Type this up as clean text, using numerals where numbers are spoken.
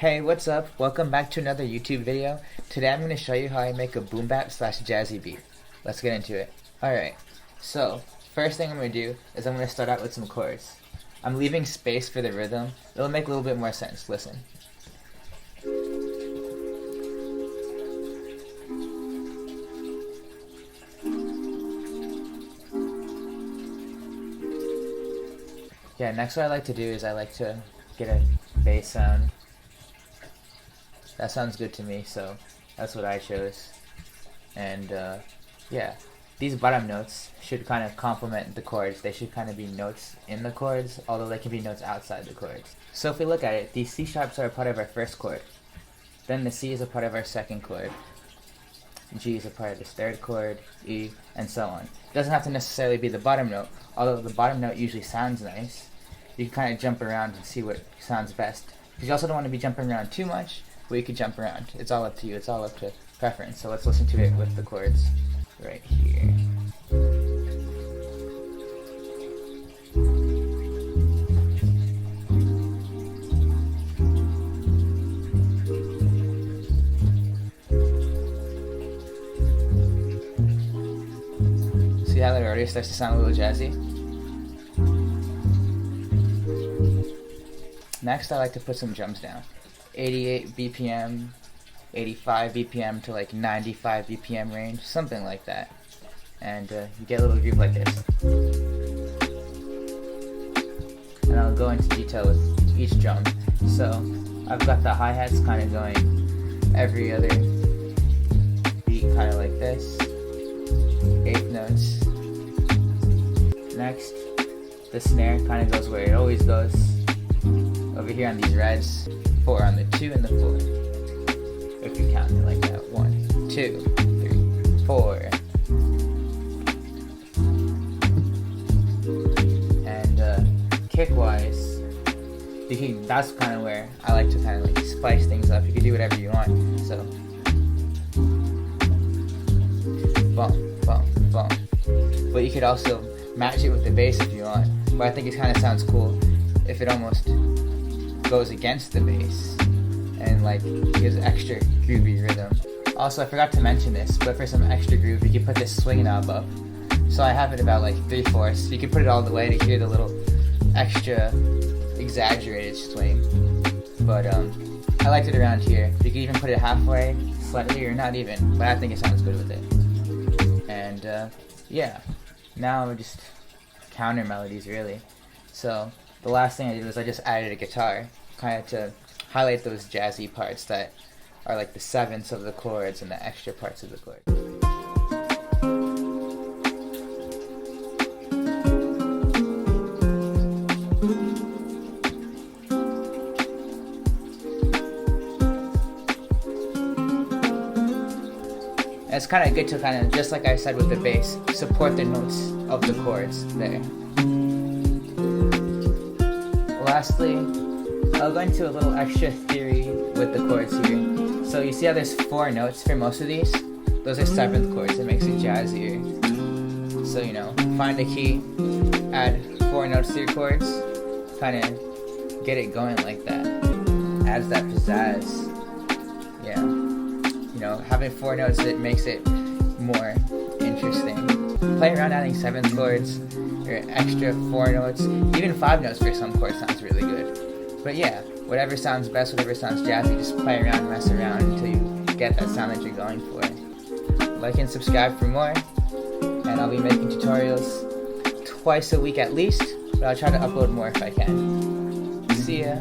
Hey, what's up? Welcome back to another YouTube video. Today I'm going to show you how I make a boom bap slash jazzy beat. Let's get into it. Alright, so first thing I'm going to do is I'm going to start out with some chords. I'm leaving space for the rhythm. It'll make a little bit more sense. Listen. Yeah, next what I like to do is I like to get a bass sound. That sounds good to me, so that's what I chose. And yeah, these bottom notes should kind of complement the chords. They should kind of be notes in the chords, although they can be notes outside the chords. So if we look at it, these C sharps are a part of our first chord. Then the C is a part of our second chord. G is a part of the third chord, E, and so on. It doesn't have to necessarily be the bottom note, although the bottom note usually sounds nice. You can kind of jump around and see what sounds best. Because you also don't want to be jumping around too much, but you could jump around. It's all up to you. It's all up to preference. So let's listen to it with the chords right here. See how it already starts to sound a little jazzy? Next, I like to put some drums down. 88 BPM, 85 BPM to like 95 BPM range, something like that. And you get a little groove like this. And I'll go into detail with each drum. So I've got the hi-hats kind of going every other beat, kind of like this. 8th notes. Next, the snare kind of goes where it always goes. Over here on these reds, 4 on the 2 and the 4. If you count it like that, 1, 2, 3, 4. And kick-wise, that's kind of where I like to kind of like spice things up. You can do whatever you want. So, bump, bump, bump. But you could also match it with the bass if you want. But I think it kind of sounds cool if it almost goes against the bass and like gives extra groovy rhythm. Also, I forgot to mention this, but for some extra groove, you can put this swing knob up. So I have it about like 3/4. You can put it all the way to hear the little extra exaggerated swing. But I liked it around here. You can even put it halfway, slightly, or not even. But I think it sounds good with it. And yeah, now we're just counter melodies really. So the last thing I did was I just added a guitar, kind of to highlight those jazzy parts that are like the sevenths of the chords and the extra parts of the chord. And it's kind of good to kind of, just like I said with the bass, support the notes of the chords there. Lastly, I'll go into a little extra theory with the chords here. So you see how there's 4 notes for most of these? Those are 7th chords. It makes it jazzier. So, you know, find a key, add 4 notes to your chords, kind of get it going like that. Adds that pizzazz. Yeah. You know, having 4 notes, it makes it more interesting. Play around adding 7th chords, or extra 4 notes, even 5 notes for some chords sounds really good. But yeah, whatever sounds best, whatever sounds jazzy, just play around and mess around until you get that sound that you're going for. Like and subscribe for more, and I'll be making tutorials twice a week at least, but I'll try to upload more if I can. See ya!